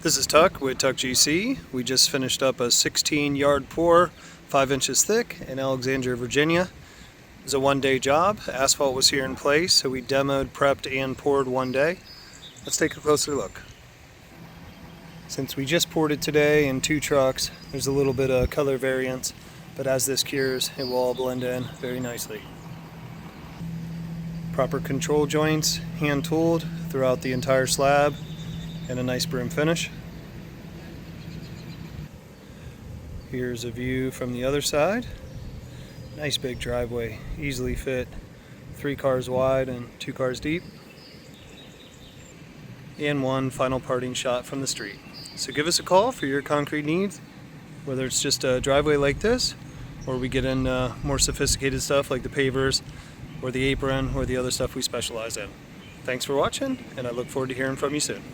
This is Tuck with Tuck GC. We just finished up a 16-yard pour, 5 inches thick in Alexandria, Virginia. It was a one-day job. Asphalt was here in place, so we demoed, prepped, and poured one day. Let's take a closer look. Since we just poured it today in 2 trucks, there's a little bit of color variance, but as this cures, it will all blend in very nicely. Proper control joints, hand-tooled throughout the entire slab, and a nice brim finish. Here's a view from the other side. Nice big driveway, easily fit 3 cars wide and 2 cars deep. And one final parting shot from the street. So give us a call for your concrete needs, whether it's just a driveway like this, or we get in more sophisticated stuff like the pavers, or the apron, or the other stuff we specialize in. Thanks for watching, and I look forward to hearing from you soon.